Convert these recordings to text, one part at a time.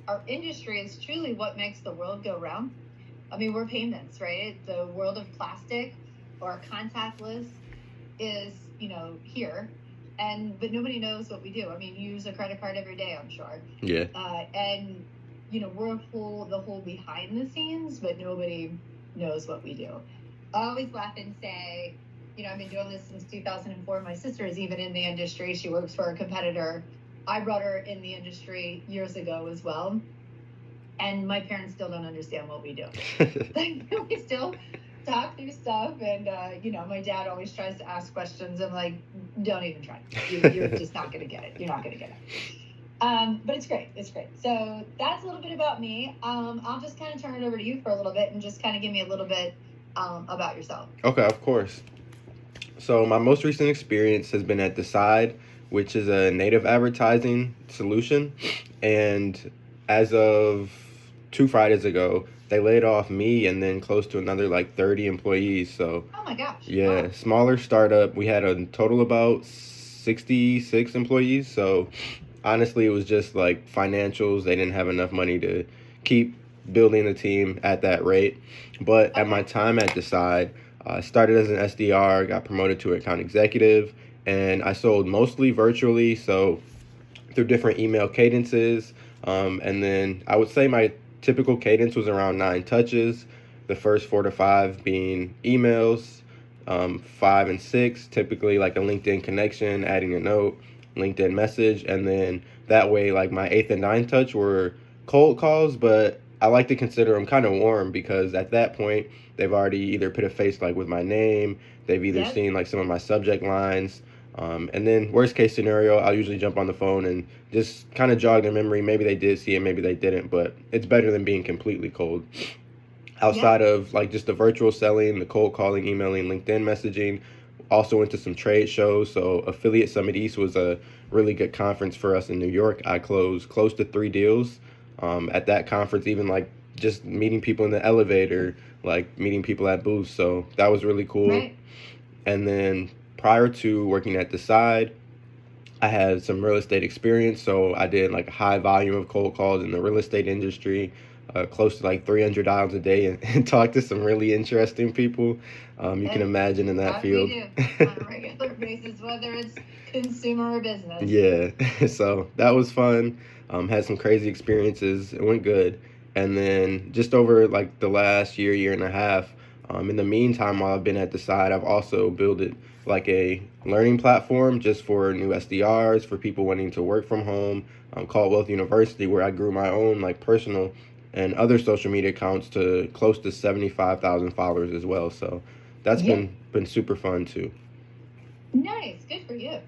our industry is truly what makes the world go round. I mean, we're payments, right? The world of plastic or contactless is, here. But nobody knows what we do. I mean, you use a credit card every day, I'm sure. Yeah. And we're the whole behind the scenes, but nobody knows what we do. I always laugh and say, I've been doing this since 2004. My sister is even in the industry. She works for a competitor. I brought her in the industry years ago as well. And my parents still don't understand what we do. We still talk through stuff. And, my dad always tries to ask questions. I'm like, don't even try. You're just not going to get it. You're not going to get it. But it's great. It's great. So that's a little bit about me. I'll just kind of turn it over to you for a little bit and just kind of give me a little bit about yourself. Okay, of course. So my most recent experience has been at Decide, which is a native advertising solution. And as of 2 Fridays ago, they laid off me and then close to another like 30 employees. So, oh my gosh. Yeah, wow. Smaller startup. We had a total about 66 employees. So honestly, it was just like financials. They didn't have enough money to keep building the team at that rate. But at my time at Decide, I started as an SDR, got promoted to account executive, and I sold mostly virtually, so through different email cadences. And then I would say my typical cadence was around 9 touches, the first 4 to 5 being emails, 5 and 6, typically like a LinkedIn connection, adding a note, LinkedIn message, and then that way, like my 8th and 9th touch were cold calls, but I like to consider them kind of warm because at that point, they've already either put a face like with my name, they've either seen like some of my subject lines. And then worst case scenario, I'll usually jump on the phone and just kind of jog their memory. Maybe they did see it, maybe they didn't, but it's better than being completely cold. Outside of like just the virtual selling, the cold calling, emailing, LinkedIn messaging, also went to some trade shows. So Affiliate Summit East was a really good conference for us in New York. I closed close to 3 deals at that conference, even like just meeting people in the elevator, like meeting people at booths. So that was really cool. Right. And then prior to working at Decide, I had some real estate experience. So I did like a high volume of cold calls in the real estate industry, close to like 300 dials a day, and talked to some really interesting people. You can imagine in that field. We do on a regular basis, whether it's consumer or business. Yeah, so that was fun. Had some crazy experiences. It went good. And then just over like the last year and a half, in the meantime, while I've been at Decide, I've also built it like a learning platform just for new SDRs, for people wanting to work from home, called Wealth University, where I grew my own like personal and other social media accounts to close to 75,000 followers as well. So that's been super fun too. Nice, good for you.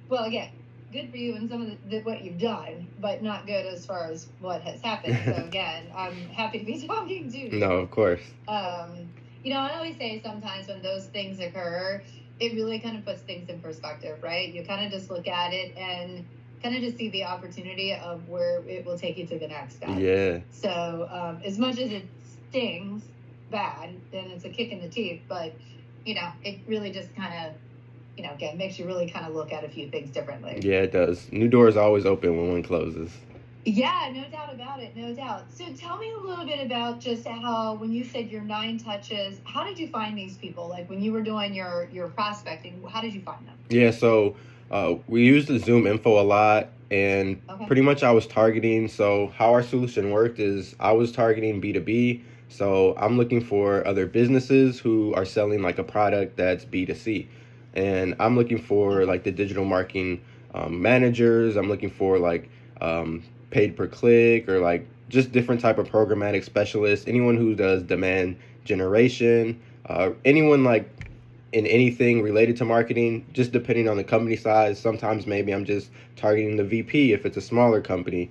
Well, again, good for you in some of what you've done, but not good as far as what has happened. So again, I'm happy to be talking to you. No, of course. I always say sometimes when those things occur, it really kind of puts things in perspective, right? You kind of just look at it and kind of just see the opportunity of where it will take you to the next step. Yeah. So as much as it stings bad, then it's a kick in the teeth, but it really just kind of again, makes you really kind of look at a few things differently. Yeah, it does. New doors always open when one closes. Yeah, no doubt about it. No doubt. So tell me a little bit about just how, when you said your 9 touches, how did you find these people? Like when you were doing your prospecting, how did you find them? Yeah, so we used the Zoom info a lot, and pretty much I was targeting. So how our solution worked is I was targeting B2B. So I'm looking for other businesses who are selling like a product that's B2C. And I'm looking for like the digital marketing managers. I'm looking for like paid per click or like just different type of programmatic specialists. Anyone who does demand generation, anyone like in anything related to marketing, just depending on the company size. Sometimes maybe I'm just targeting the VP if it's a smaller company.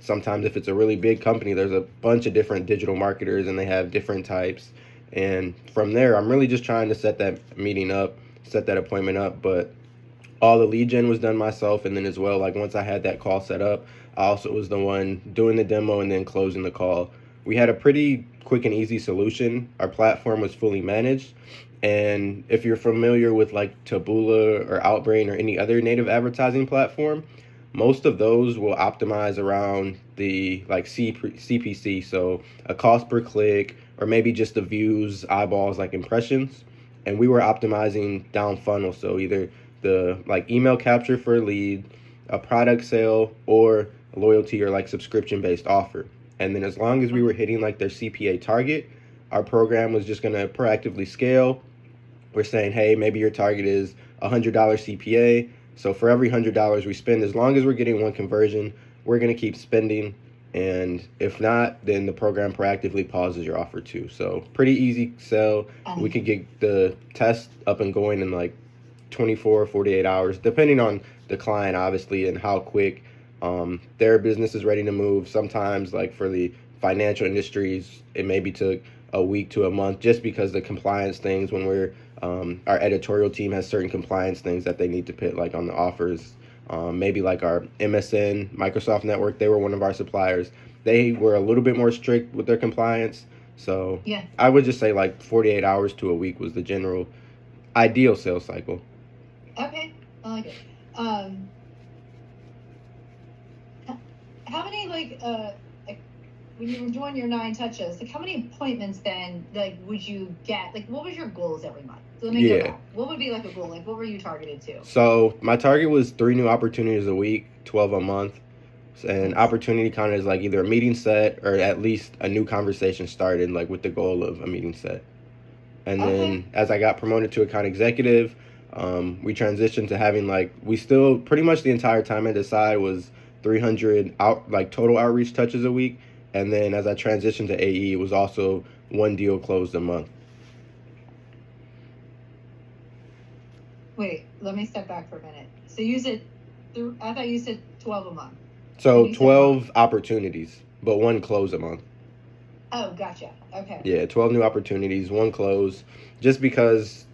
Sometimes if it's a really big company, there's a bunch of different digital marketers and they have different types. And from there, I'm really just trying to set that meeting up, set that appointment up. But all the lead gen was done myself. And then as well, like once I had that call set up, I also was the one doing the demo and then closing the call. We had a pretty quick and easy solution. Our platform was fully managed. And if you're familiar with like Taboola or Outbrain or any other native advertising platform, most of those will optimize around the like CPC, so a cost per click, or maybe just the views, eyeballs, like impressions. And we were optimizing down funnel, so either the like email capture for a lead, a product sale, or a loyalty or like subscription based offer. And then as long as we were hitting like their CPA target, our program was just going to proactively scale. We're saying, hey, maybe your target is $100 CPA. So for every $100 we spend, as long as we're getting one conversion, we're going to keep spending. And if not, then the program proactively pauses your offer too. So pretty easy sell. We could get the test up and going in like 24, 48 hours, depending on the client, obviously, and how quick their business is ready to move. Sometimes, like for the financial industries, it maybe took a week to a month, just because the compliance things, when we're our editorial team has certain compliance things that they need to put like on the offers. Maybe like our MSN, Microsoft Network, they were one of our suppliers. They were a little bit more strict with their compliance. So Yeah. I would just say like 48 hours to a week was the general ideal sales cycle. Okay, I like it. How many like when you were doing your 9 touches, like how many appointments then like would you get? Like what was your goals every month? So let me go back. What would be like a goal? Like what were you targeted to? So my target was 3 new opportunities a week, 12 a month. And opportunity count is like either a meeting set or at least a new conversation started, like with the goal of a meeting set. And then as I got promoted to account executive, we transitioned to having like, we still pretty much the entire time at Decide was 300 total outreach touches a week. And then as I transitioned to AE, it was also 1 deal closed a month. Wait, let me step back for a minute. So you said, I thought you said 12 a month. So 12 opportunities, but 1 close a month. Oh, gotcha. Okay. Yeah, 12 new opportunities, 1 close. Just because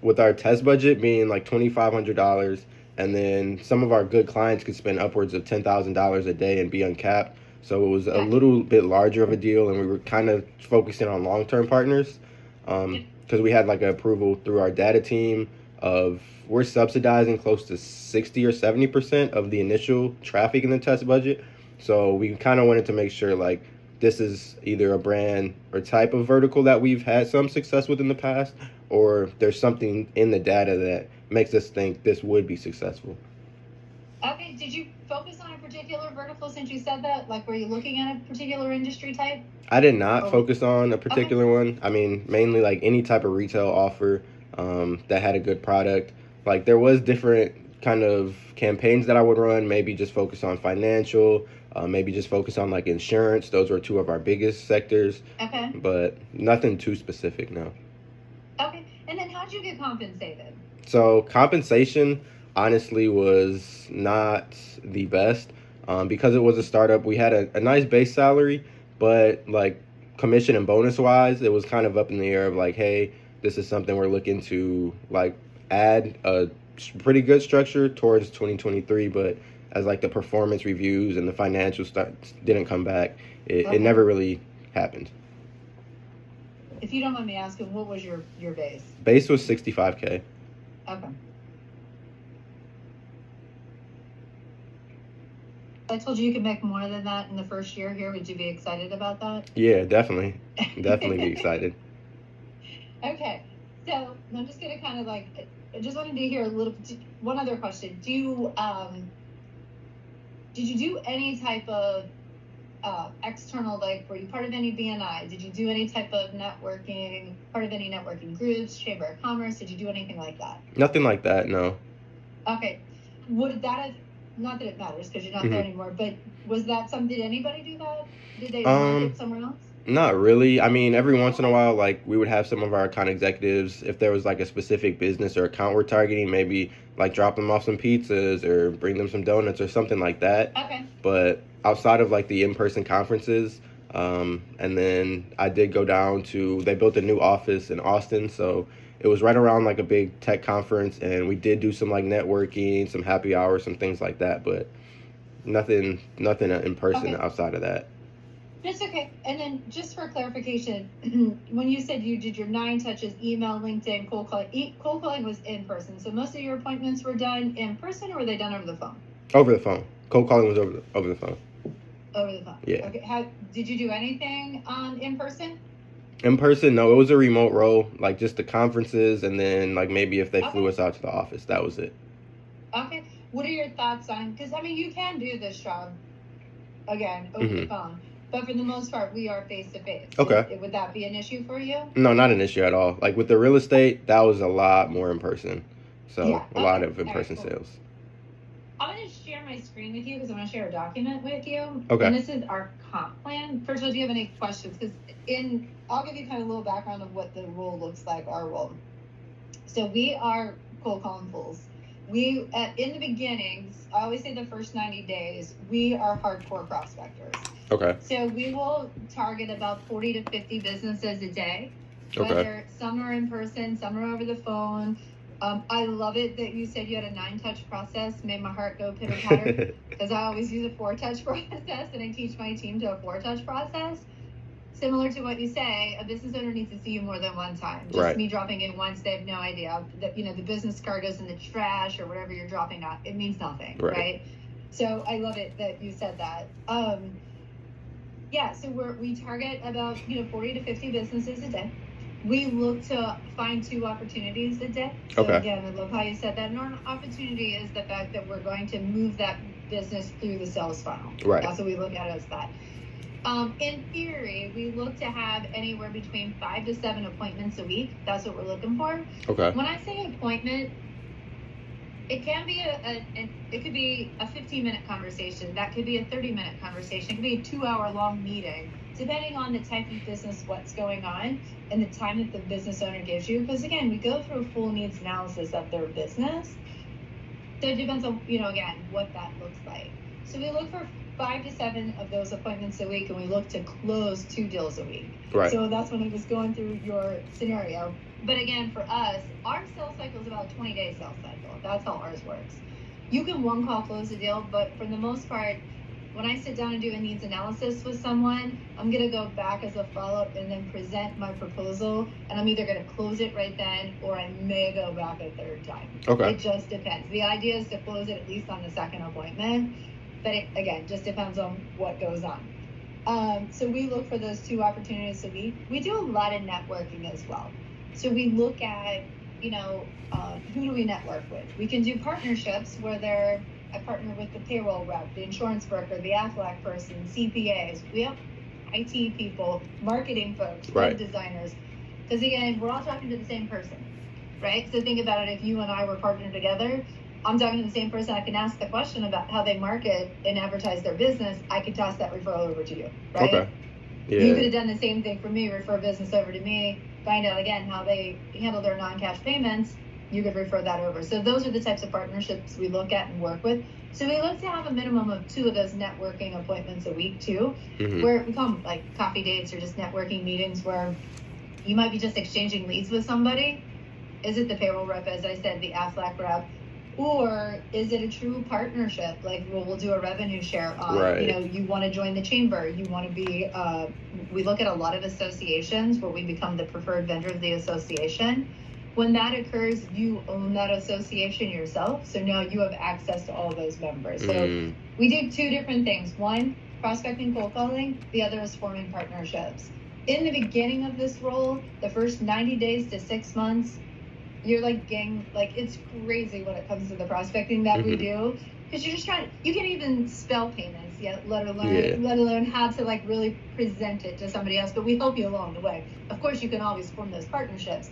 with our test budget being like $2,500, and then some of our good clients could spend upwards of $10,000 a day and be uncapped. So it was a little bit larger of a deal, and we were kind of focusing on long-term partners because we had like an approval through our data team of we're subsidizing close to 60 or 70% of the initial traffic in the test budget. So we kind of wanted to make sure like this is either a brand or type of vertical that we've had some success with in the past, or there's something in the data that makes us think this would be successful. Okay, did you focus on a particular vertical since you said that? Like, were you looking at a particular industry type? I did not focus on a particular one. I mean, mainly like any type of retail offer that had a good product. Like there was different kind of campaigns that I would run, maybe just focus on financial, maybe just focus on like insurance. Those were 2 of our biggest sectors. Okay. But nothing too specific, no. Okay, and then how'd you get compensated? So compensation honestly was not the best because it was a startup. We had a nice base salary, but like commission and bonus wise, it was kind of up in the air of like, hey, this is something we're looking to like add a pretty good structure towards 2023, but as like the performance reviews and the financial stuff didn't come back, it never really happened. If you don't mind me asking, what was your base? Base was $65K. Okay. I told you could make more than that in the first year here. Would you be excited about that? Yeah, definitely. Definitely be excited. Okay. So I'm just going to kind of like, I just wanted to hear one other question. Did you do any type of external, like, were you part of any BNI? Did you do any type of networking, part of any networking groups, Chamber of Commerce? Did you do anything like that? Nothing like that, no. Okay. Would that have, not that it matters because you're not there anymore, but was that did anybody do that? Did they market somewhere else? Not really. I mean, every once in a while, like we would have some of our account executives, if there was like a specific business or account we're targeting, maybe like drop them off some pizzas or bring them some donuts or something like that. Okay. But outside of like the in-person conferences, and then I did go down to, they built a new office in Austin, so it was right around like a big tech conference, and we did do some like networking, some happy hours, some things like that, but nothing in person outside of that. That's okay. And then just for clarification, when you said you did your 9 touches, email, LinkedIn, cold calling was in person. So most of your appointments were done in person, or were they done over the phone? Over the phone. Cold calling was over the phone. Over the phone. Yeah. Okay. Did you do anything in person? In person, no. It was a remote role, like just the conferences, and then like maybe if they flew us out to the office, that was it. Okay. What are your thoughts on? Because I mean, you can do this job again over the phone, but for the most part, we are face to face. Okay. Would that be an issue for you? No, not an issue at all. Like with the real estate, that was a lot more in person. So Yeah. a lot of in person sales. I'm going to share my screen with you because I'm going to share a document with you. Okay. And this is our comp plan. First of all, do you have any questions? Because I'll give you kind of a little background of what the role looks like, our role. So we are cold calling fools. In the beginnings, I always say the first 90 days, we are hardcore prospectors. Okay. So we will target about 40 to 50 businesses a day. Okay. Whether some are in person, some are over the phone. I love it that you said you had a 9-touch process. Made my heart go pitter patter because I always use a 4-touch process, and I teach my team to a 4-touch process. Similar to what you say, a business owner needs to see you more than one time. Just me dropping in once, they have no idea that the business card goes in the trash or whatever you're dropping out. It means nothing, right? So I love it that you said that. So we target about 40 to 50 businesses a day. We look to find 2 opportunities a day. So again, I love how you said that. And our opportunity is the fact that we're going to move that business through the sales funnel. Right. That's what we look at as that. In theory, we look to have anywhere between 5 to 7 appointments a week. That's what we're looking for. Okay. When I say appointment, it can be it could be a 15-minute conversation. That could be a 30-minute conversation. It could be a 2-hour-long meeting, depending on the type of business, what's going on, and the time that the business owner gives you. Because again, we go through a full needs analysis of their business. So it depends on, again, what that looks like. So we look for 5 to 7 of those appointments a week, and we look to close 2 deals a week. Right. So that's when I was going through your scenario. But again, for us, our sales cycle is about a 20-day sales cycle. That's how ours works. You can one call close a deal, but for the most part, when I sit down and do a needs analysis with someone, I'm going to go back as a follow-up and then present my proposal, and I'm either going to close it right then, or I may go back a 3rd time. Okay. It just depends. The idea is to close it at least on the 2nd appointment, but it, again, just depends on what goes on. So we look for those 2 opportunities a week. We do a lot of networking as well. So we look at, who do we network with? We can do partnerships where I partner with the payroll rep, the insurance broker, the Aflac person, CPAs. We have IT people, marketing folks, web designers. Because again, we're all talking to the same person, right? So think about it, if you and I were partnered together, I'm talking to the same person. I can ask the question about how they market and advertise their business. I could toss that referral over to you, right? Okay. Yeah. You could have done the same thing for me, refer business over to me, find out again how they handle their non-cash payments. You could refer that over. So those are the types of partnerships we look at and work with. So we look to have a minimum of 2 of those networking appointments a week too, where we call them like coffee dates or just networking meetings where you might be just exchanging leads with somebody. Is it the payroll rep, as I said, the Aflac rep? Or is it a true partnership? Like we'll do a revenue share on, you want to join the chamber, you want to be, we look at a lot of associations where we become the preferred vendor of the association. When that occurs, you own that association yourself. So now you have access to all those members. So we do 2 different things. One, prospecting, cold calling. The other is forming partnerships. In the beginning of this role, the first 90 days to 6 months, you're it's crazy when it comes to the prospecting that we do, because you're just you can't even spell payments yet, let alone how to really present it to somebody else. But we help you along the way. Of course, you can always form those partnerships,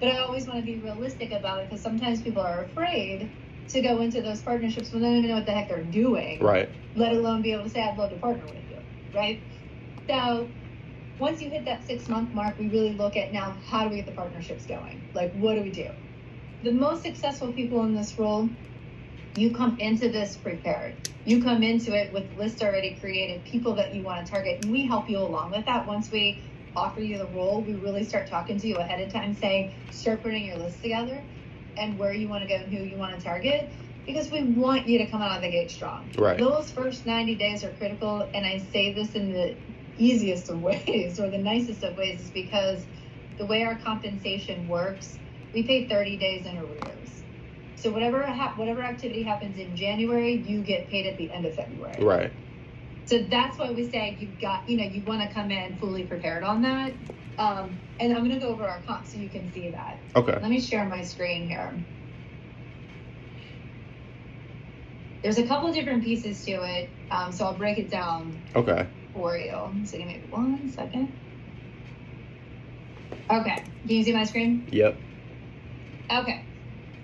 but I always want to be realistic about it, because sometimes people are afraid to go into those partnerships when they don't even know what the heck they're doing, right? Let alone be able to say, I'd love to partner with you, right? So once you hit that 6-month mark, we really look at now, how do we get the partnerships going? What do we do? The most successful people in this role, you come into this prepared. You come into it with lists already created, people that you want to target, and we help you along with that. Once we offer you the role, we really start talking to you ahead of time, saying, start putting your list together and where you want to go and who you want to target, because we want you to come out of the gate strong. Right. Those first 90 days are critical, and I say this in the easiest of ways or the nicest of ways, is because the way our compensation works, we pay 30 days in arrears. So whatever activity happens in January, you get paid at the end of February. Right. So that's why we say you want to come in fully prepared on that. And I'm going to go over our comp so you can see that. Okay. Let me share my screen here. There's a couple different pieces to it, so I'll break it down Okay. for you. So give me 1 second. Okay, can you see my screen? Yep. Okay,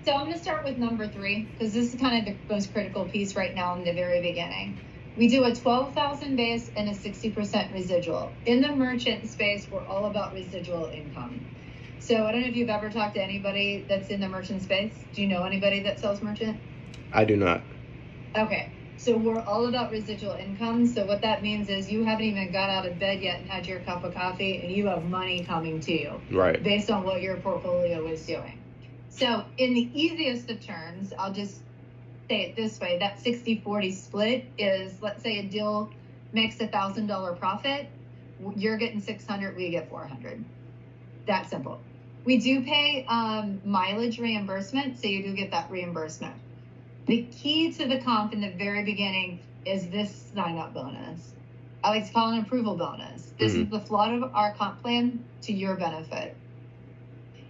so I'm going to start with number 3 because this is kind of the most critical piece right now in the very beginning. We do a 12,000 base and a 60% residual. In the merchant space, we're all about residual income. So I don't know if you've ever talked to anybody that's in the merchant space. Do you know anybody that sells merchant? I do not. Okay, so we're all about residual income. So what that means is you haven't even got out of bed yet and had your cup of coffee and you have money coming to you. Right. Based on what your portfolio is doing. So in the easiest of terms, I'll just say it this way, that 60-40 split is, let's say a deal makes $1,000 profit, you're getting 600, we get 400. That simple. We do pay mileage reimbursement, so you do get that reimbursement. The key to the comp in the very beginning is this sign-up bonus. I like to call it an approval bonus. This is the flood of our comp plan to your benefit.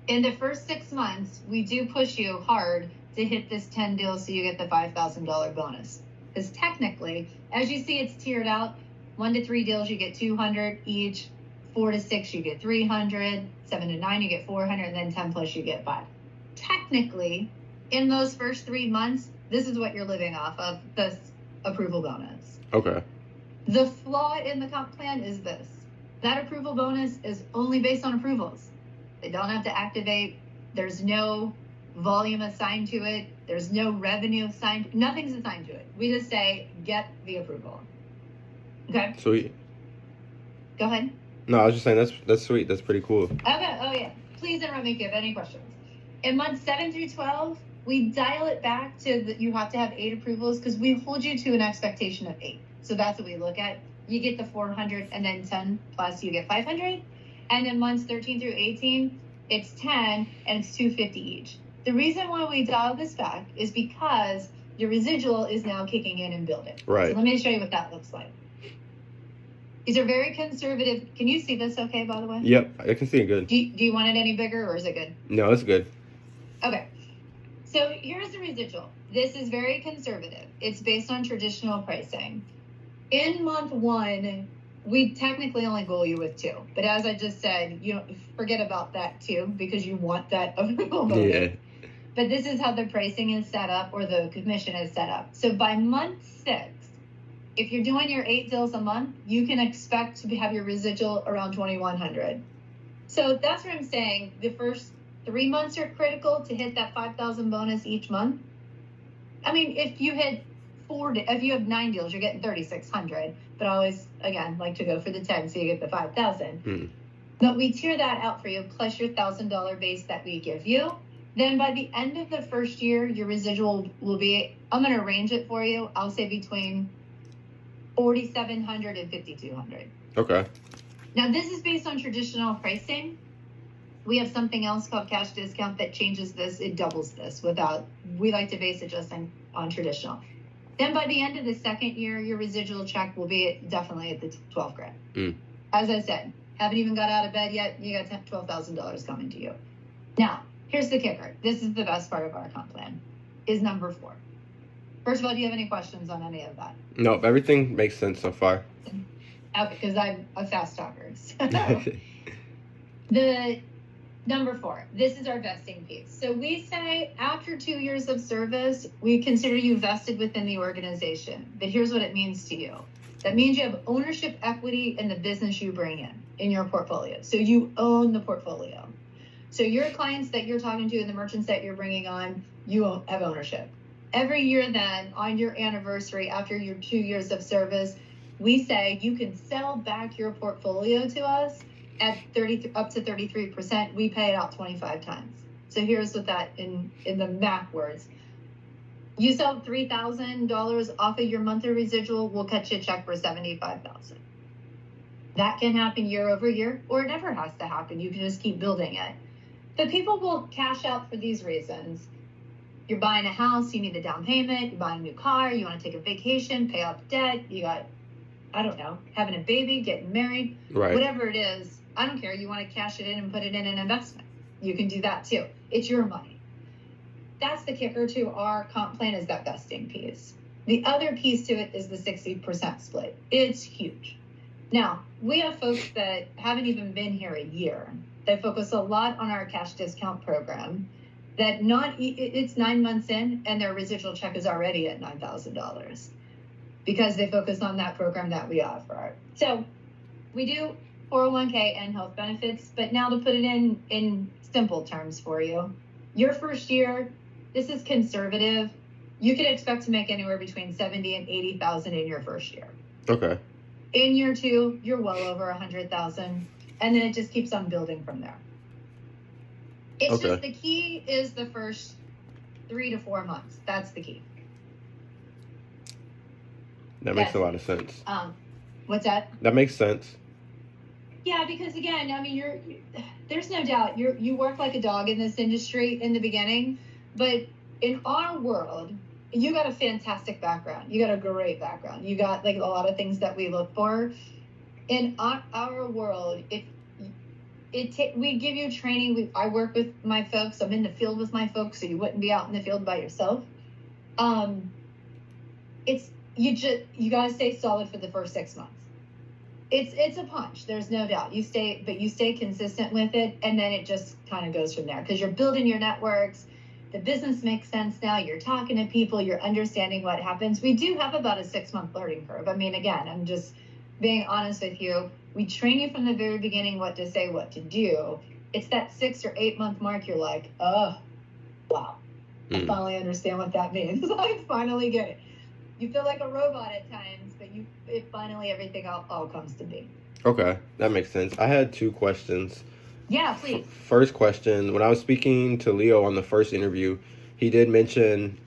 In the first 6 months, we do push you hard to hit this 10 deals so you get the $5,000 bonus. Because technically, as you see, it's tiered out. 1 to 3 deals, you get 200 each. 4 to 6, you get 300. 7 to 9, you get 400. And then 10 plus, you get 5. Technically, in those first 3 months, this is what you're living off of, this approval bonus. Okay. The flaw in the comp plan is this. That approval bonus is only based on approvals. They don't have to activate. There's no volume assigned to it. There's no revenue assigned. Nothing's assigned to it. We just say, get the approval. Okay? Sweet. Go ahead. No, I was just saying that's sweet. That's pretty cool. Okay. Oh, yeah. Please interrupt me if you have any questions. In months 7 through 12, we dial it back to that you have to have 8 approvals because we hold you to an expectation of 8. So that's what we look at. You get the 400 and then 10 plus you get 500. And in months 13 through 18, it's 10 and it's 250 each. The reason why we dial this back is because your residual is now kicking in and building. Right. So let me show you what that looks like. These are very conservative. Can you see this okay, by the way? Yep, I can see it good. Do you want it any bigger or is it good? No, it's good. Okay. So here's the residual. This is very conservative. It's based on traditional pricing. In month 1, we technically only goal you with 2. But as I just said, you don't forget about that 2 because you want that approval bonus. Yeah. But this is how the pricing is set up or the commission is set up. So by month 6, if you're doing your 8 deals a month, you can expect to have your residual around 2,100. So that's what I'm saying. The first 3 months are critical to hit that 5,000 bonus each month. I mean, if you hit if you have 9 deals, you're getting 3,600. But I always, again, like to go for the 10, so you get the 5,000. But we tier that out for you, plus your $1,000 base that we give you. Then by the end of the first year, your residual will be, I'm going to arrange it for you. I'll say between 4,700 and 5,200. Okay. Now, this is based on traditional pricing. We have something else called cash discount that changes this. It doubles this we like to base it just on traditional. Then by the end of the second year, your residual check will be definitely at the $12,000. As I said, haven't even got out of bed yet. You got $12,000 coming to you. Now, here's the kicker. This is the best part of our comp plan, is number 4. First of all, do you have any questions on any of that? Nope, everything makes sense so far. Okay, because I'm a fast talker. So. The number 4, this is our vesting piece. So we say after 2 years of service, we consider you vested within the organization. But here's what it means to you. That means you have ownership equity in the business you bring in your portfolio. So you own the portfolio. So your clients that you're talking to and the merchants that you're bringing on, you have ownership. Every year then, on your anniversary, after your 2 years of service, we say you can sell back your portfolio to us at up to 33%. We pay it out 25 times. So here's what that in the math words. You sell $3,000 off of your monthly residual, we'll cut you a check for $75,000. That can happen year over year, or it never has to happen. You can just keep building it. But people will cash out for these reasons. you're buying a house, you need a down payment, you're buying a new car, you want to take a vacation, pay off debt, you got, I don't know, having a baby, getting married, Right. whatever it is, I don't care. You want to cash it in and put it in an investment. You can do that too. It's your money. That's the kicker to our comp plan, is that vesting piece. The other piece to it is the 60% split. It's huge. Now, we have folks that haven't even been here a year that focus a lot on our cash discount program, that it's 9 months in and their residual check is already at $9,000 because they focus on that program that we offer. So we do 401k and health benefits, but now to put it in simple terms for you, your first year, this is conservative. You could expect to make anywhere between 70 and 80,000 in your first year. Okay. In year two, you're well over 100,000, and then it just keeps on building from there. It's just the key is the first 3 to 4 months. That's the key. That makes a lot of sense. What's that? That makes sense. Yeah, because again, I mean, there's no doubt you work like a dog in this industry in the beginning, but in our world, you got a fantastic background. You got a great background. You got like a lot of things that we look for. In our world, we give you training. I work with my folks. I'm in the field with my folks, so you wouldn't be out in the field by yourself. You got to stay solid for the first 6 months. It's a punch. There's no doubt. You stay consistent with it, and then it just kind of goes from there because you're building your networks. The business makes sense now. You're talking to people. You're understanding what happens. We do have about a 6-month learning curve. I mean, again, I'm just being honest with you. We train you from the very beginning what to say, what to do. It's that 6 or 8 month mark. You're like, oh, wow. I finally understand what that means. I finally get it. You feel like a robot at times, but finally everything all comes to be. Okay, that makes sense. I had 2 questions. Yeah, please. First question, when I was speaking to Leo on the first interview, he did mention,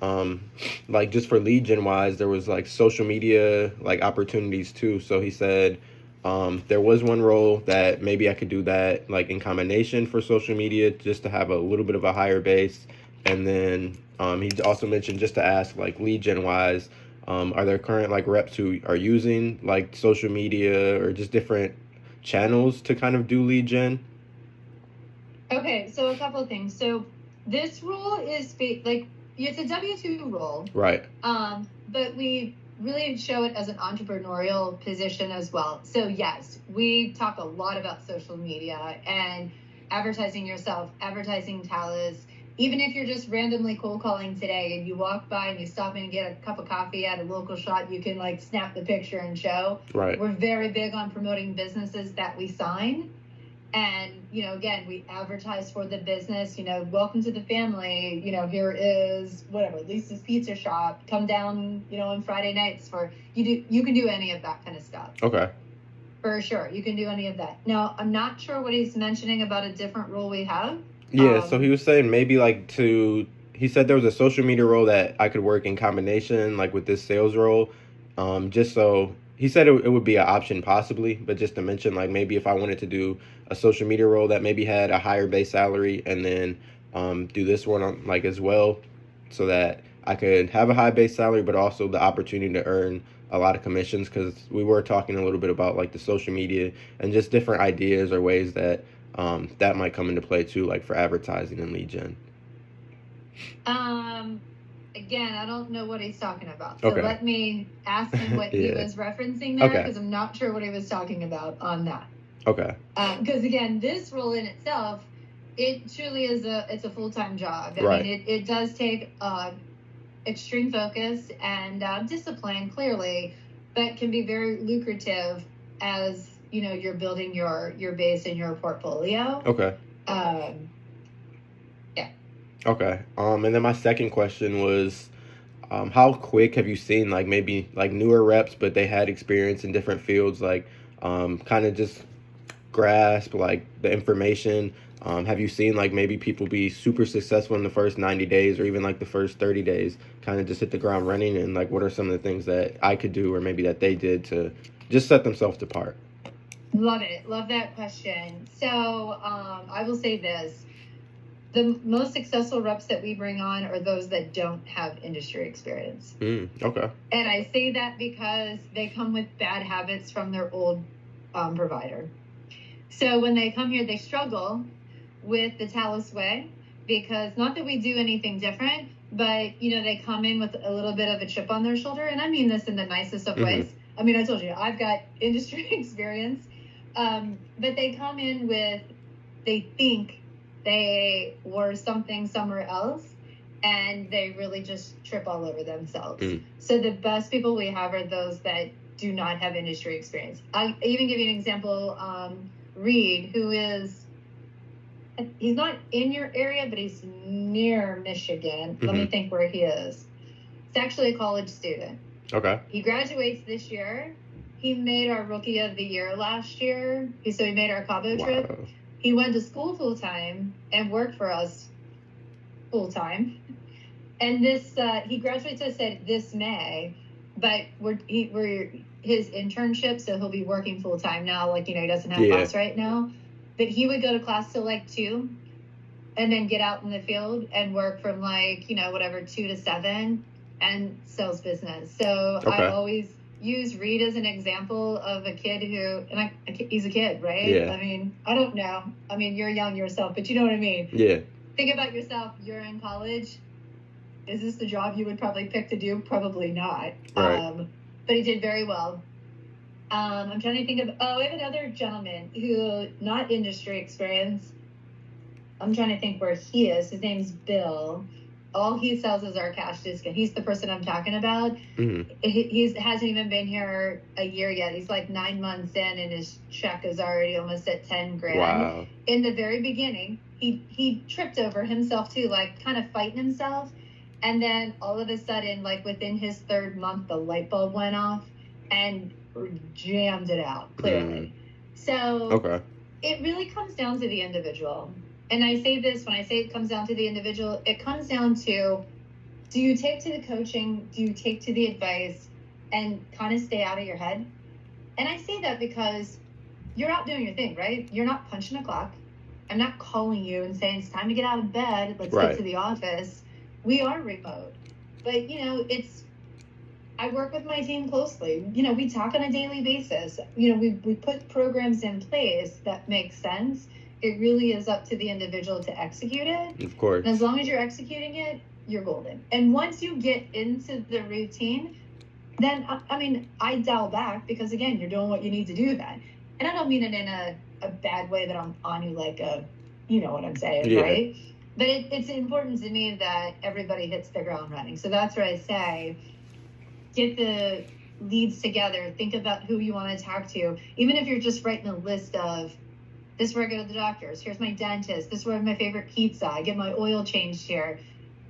like just for lead gen wise, there was like social media like opportunities too. So he said there was one role that maybe I could do that like in combination for social media just to have a little bit of a higher base. And then he also mentioned just to ask like lead gen wise, are there current like reps who are using like social media or just different channels to kind of do lead gen? Okay, so a couple of things. So this role is like it's a W-2 role, right? But we really show it as an entrepreneurial position as well. So yes, we talk a lot about social media and advertising yourself, advertising Talis. Even if you're just randomly cold calling today and you walk by and you stop in and get a cup of coffee at a local shop, you can like snap the picture and show. Right. We're very big on promoting businesses that we sign. And, you know, again, we advertise for the business, you know, welcome to the family, you know, here is whatever, Lisa's Pizza Shop, come down, you know, on Friday nights you can do any of that kind of stuff. Okay. For sure. You can do any of that. Now, I'm not sure what he's mentioning about a different role we have. Yeah, so he was saying maybe like he said there was a social media role that I could work in combination like with this sales role. Just so he said it would be an option possibly, but just to mention like maybe if I wanted to do a social media role that maybe had a higher base salary and then do this one on, like as well so that I could have a high base salary but also the opportunity to earn a lot of commissions because we were talking a little bit about like the social media and just different ideas or ways that that might come into play too, like for advertising and lead gen. Again, I don't know what he's talking about. So okay. Let me ask him what he was referencing there because I'm not sure what he was talking about on that. Okay. Because again, this role in itself, it truly is it's a full-time job. I mean, it does take extreme focus and discipline, clearly, but can be very lucrative as you know, you're building your base and your portfolio. Okay. Yeah. Okay. And then my second question was, how quick have you seen like maybe like newer reps, but they had experience in different fields, like kind of just grasp like the information? Have you seen like maybe people be super successful in the first 90 days or even like the first 30 days, kind of just hit the ground running? And like, what are some of the things that I could do or maybe that they did to just set themselves apart? Love it. Love that question. So I will say this. The most successful reps that we bring on are those that don't have industry experience. Okay. And I say that because they come with bad habits from their old provider. So when they come here, they struggle with the Talus way, because not that we do anything different, but they come in with a little bit of a chip on their shoulder, and I mean this in the nicest of ways. I mean, I told you I've got industry experience, but they come in with, they think they were something somewhere else, and they really just trip all over themselves. So the best people we have are those that do not have industry experience. I'll even give you an example. Reed, who is, he's not in your area, but he's near Michigan. Let me think where he is. He's actually a college student. Okay. He graduates this year. He made our Rookie of the Year last year. So he made our Cabo trip. He went to school full time and worked for us full time. And this, he graduates us at this May, but we're his internship, so he'll be working full time now. Like, he doesn't have class right now, but he would go to class till like 2, and then get out in the field and work from like, 2 to 7 and sales business. So I always use Reed as an example of a kid who, and he's a kid, right? Yeah. I mean, I don't know. I mean, you're young yourself, but you know what I mean? Yeah. Think about yourself. You're in college. Is this the job you would probably pick to do? Probably not. Right. But he did very well. I'm trying to think of, we have another gentleman who, not industry experience. I'm trying to think where he is. His name's Bill. All he sells is our cash discount. He's the person I'm talking about. He hasn't even been here a year yet. He's like 9 months in, and his check is already almost at 10 grand. Wow. In the very beginning, he tripped over himself too, like kind of fighting himself. And then all of a sudden, like within his 3rd month, the light bulb went off and jammed it out, clearly. So it really comes down to the individual. And I say this, when I say it comes down to the individual, it comes down to, do you take to the coaching? Do you take to the advice and kind of stay out of your head? And I say that because you're out doing your thing, right? You're not punching a clock. I'm not calling you and saying it's time to get out of bed. Let's get to the office. We are remote. But, I work with my team closely. We talk on a daily basis. We put programs in place that make sense. It really is up to the individual to execute it. Of course. And as long as you're executing it, you're golden. And once you get into the routine, then, I dial back, because, again, you're doing what you need to do then. And I don't mean it in a bad way that I'm on you like a, you know what I'm saying, right? But it's important to me that everybody hits the ground running. So that's where I say, get the leads together. Think about who you want to talk to. Even if you're just writing a list of, this is where I go to the doctors, here's my dentist, this is where I have my favorite pizza, I get my oil changed here.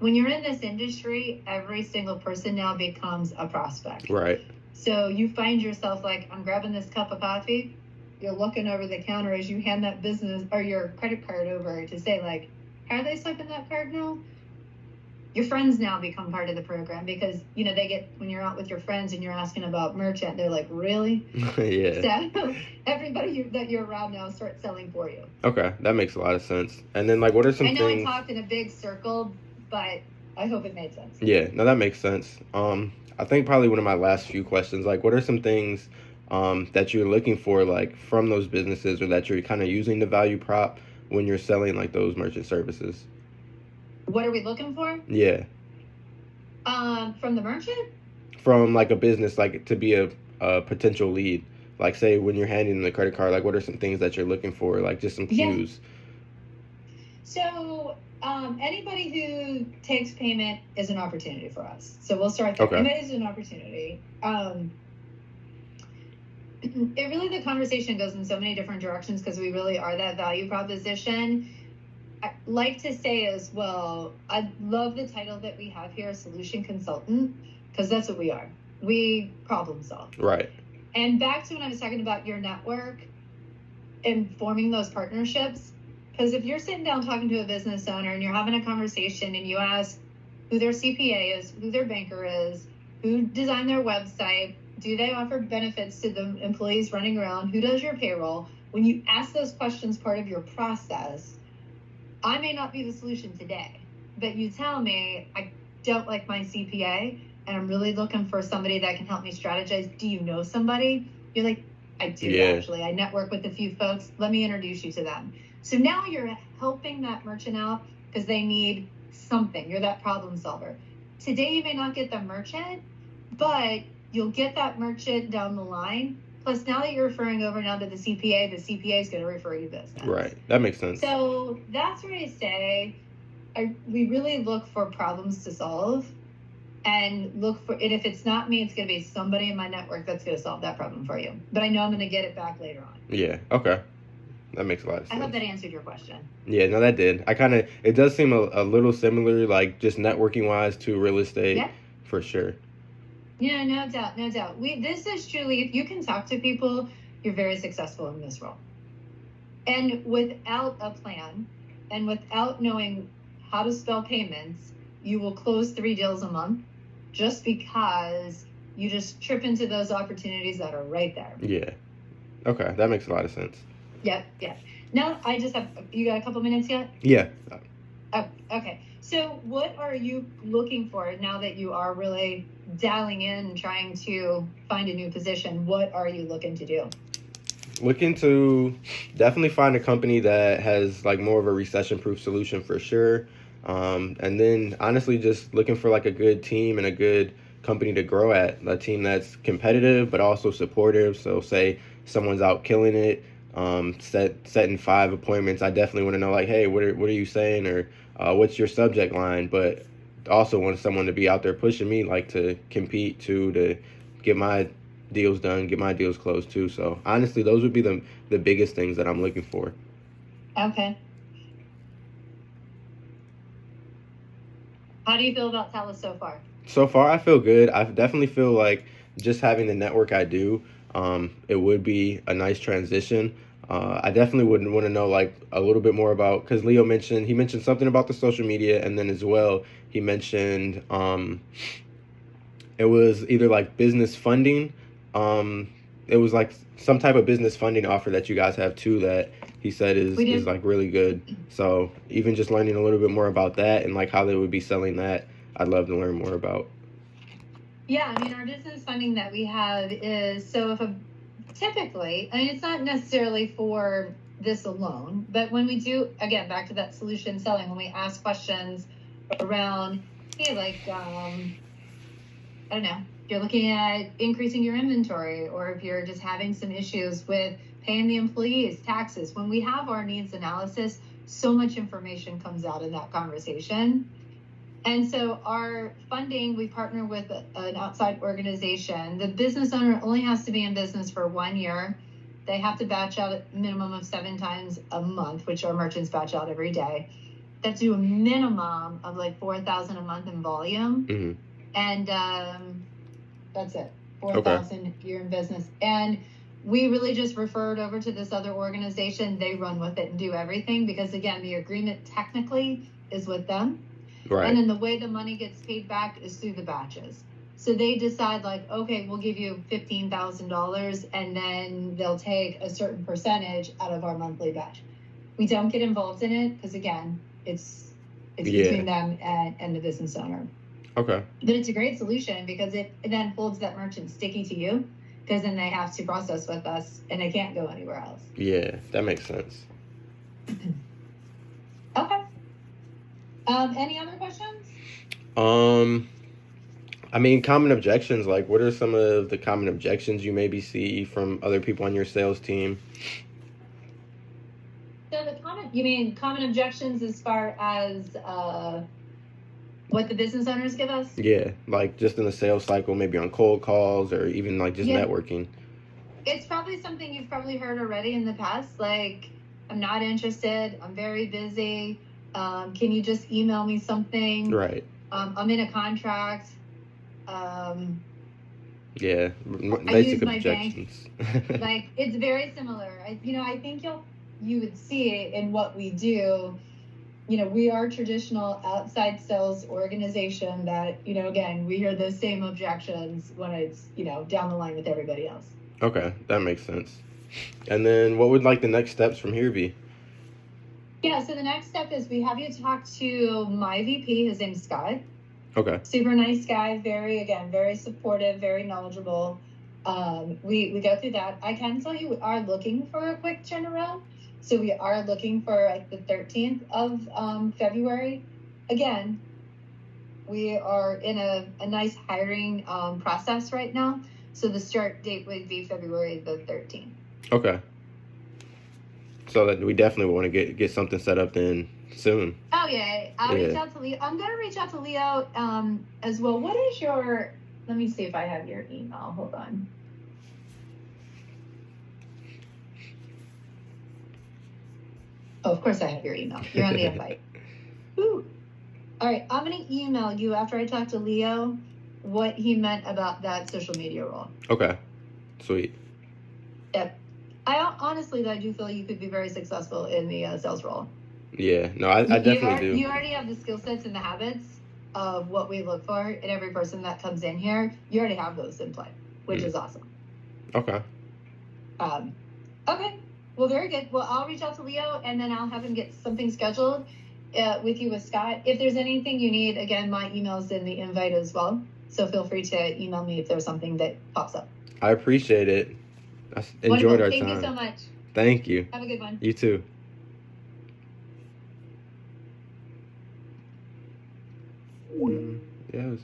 When you're in this industry, every single person now becomes a prospect. Right. So you find yourself like, I'm grabbing this cup of coffee. You're looking over the counter as you hand that business or your credit card over to say, like, how are they swiping that card now? Your friends now become part of the program, because, they get, when you're out with your friends and you're asking about merchant, they're like, really? Yeah. So everybody that you're around now starts selling for you. Okay, that makes a lot of sense. And then, like, what are some things? I know I talked in a big circle, but I hope it made sense. Yeah, no, that makes sense. I think probably one of my last few questions, like, what are some things that you're looking for, like, from those businesses, or that you're kind of using the value prop when you're selling, like, those merchant services? What are we looking for? Yeah. From the merchant? From, like, a business, like, to be a potential lead. Like, say, when you're handing them the credit card, like, what are some things that you're looking for? Like, just some cues. So, anybody who takes payment is an opportunity for us. So we'll start there. Okay. Payment is an opportunity. It really, the conversation goes in so many different directions, because we really are that value proposition. I like to say as well, I love the title that we have here, solution consultant, because that's what we are. We problem solve. Right. And back to when I was talking about your network and forming those partnerships, because if you're sitting down talking to a business owner and you're having a conversation and you ask who their CPA is, who their banker is, who designed their website, do they offer benefits to the employees running around, who does your payroll? When you ask those questions part of your process, I may not be the solution today, but you tell me I don't like my CPA and I'm really looking for somebody that can help me strategize. Do you know somebody? You're like, I do Yeah. actually. I network with a few folks. Let me introduce you to them. So now you're helping that merchant out because they need something. You're that problem solver. Today you may not get the merchant, but you'll get that merchant down the line. Plus, now that you're referring over now to the CPA is going to refer you business. Right. That makes sense. So that's where I say we really look for problems to solve and look for, and if it's not me, it's going to be somebody in my network that's going to solve that problem for you. But I know I'm going to get it back later on. Yeah. Okay. That makes a lot of sense. I hope that answered your question. Yeah, no, that did. It does seem a little similar, like just networking wise to real estate. Yeah. For sure. Yeah, no doubt, no doubt. This is truly, if you can talk to people, you're very successful in this role. And without a plan and without knowing how to spell payments, you will close 3 deals a month just because you just trip into those opportunities that are right there. Yeah. Okay, that makes a lot of sense. Yep, yeah. Now, you got a couple minutes yet? Yeah. Oh, okay. So what are you looking for now that you are really dialing in and trying to find a new position? What are you looking to do? Looking to definitely find a company that has like more of a recession-proof solution for sure. And then honestly, just looking for like a good team and a good company to grow at. A team that's competitive but also supportive. So say someone's out killing it, setting 5 appointments. I definitely want to know like, hey, what are you saying, or what's your subject line? But also want someone to be out there pushing me, like to compete to get my deals done, get my deals closed too. So honestly, those would be the biggest things that I'm looking for. Okay. How do you feel about Talis so far? So far, I feel good. I definitely feel like just having the network I do, it would be a nice transition. I definitely would want to know like a little bit more about, because Leo mentioned something about the social media, and then as well he mentioned it was either like business funding. It was like some type of business funding offer that you guys have too that he said is like really good. So even just learning a little bit more about that and like how they would be selling that, I'd love to learn more about. Yeah, I mean, our business funding that we have is, so typically, I mean, it's not necessarily for this alone, but when we do, again, back to that solution selling, when we ask questions around, hey, like, I don't know, if you're looking at increasing your inventory, or if you're just having some issues with paying the employees, taxes, when we have our needs analysis, so much information comes out in that conversation. And so our funding, we partner with an outside organization. The business owner only has to be in business for 1 year. They have to batch out a minimum of 7 times a month, which our merchants batch out every day. That do a minimum of like 4,000 a month in volume. Mm-hmm. And that's it. 4,000 you're in business. And we really just referred over to this other organization. They run with it and do everything because, again, the agreement technically is with them. Right. And then the way the money gets paid back is through the batches. So they decide like, okay, we'll give you $15,000, and then they'll take a certain percentage out of our monthly batch. We don't get involved in it because, again, it's between them and the business owner. Okay. But it's a great solution because it then holds that merchant sticky to you, because then they have to process with us and they can't go anywhere else. Yeah, that makes sense. Okay. Any other questions? I mean, common objections, like what are some of the common objections you maybe see from other people on your sales team? So you mean common objections as far as what the business owners give us? Yeah, like just in the sales cycle, maybe on cold calls or even like just networking. It's probably something you've probably heard already in the past, like, I'm not interested, I'm very busy, can you just email me something? Right. I'm in a contract. Yeah, basic objections. Like, it's very similar. I think you would see it in what we do. We are a traditional outside sales organization that, again, we hear the same objections when it's, down the line with everybody else. Okay, that makes sense. And then what would like the next steps from here be? Yeah, so the next step is we have you talk to my VP. His name's Scott. Okay. Super nice guy, very supportive, very knowledgeable. We go through that. I can tell you we are looking for a quick turnaround. So we are looking for like the 13th of February. Again, we are in a nice hiring process right now. So the start date would be February the 13th. Okay. So that we definitely want to get something set up then soon. Oh yeah, I'll reach out to Leo. I'm gonna reach out to Leo as well. What is your? Let me see if I have your email. Hold on. Oh, of course I have your email. You're on the invite. Woo. All right, I'm gonna email you after I talk to Leo what he meant about that social media role. Okay. Sweet. Yep. Honestly, I do feel you could be very successful in the sales role. Yeah. No, I definitely do. You already have the skill sets and the habits of what we look for in every person that comes in here. You already have those in play, which is awesome. Okay. Okay. Well, very good. Well, I'll reach out to Leo and then I'll have him get something scheduled with you with Scott. If there's anything you need, again, my email's in the invite as well. So feel free to email me if there's something that pops up. I appreciate it. I enjoyed our time. Thank you so much. Thank you. Have a good one. You too. Yeah, it was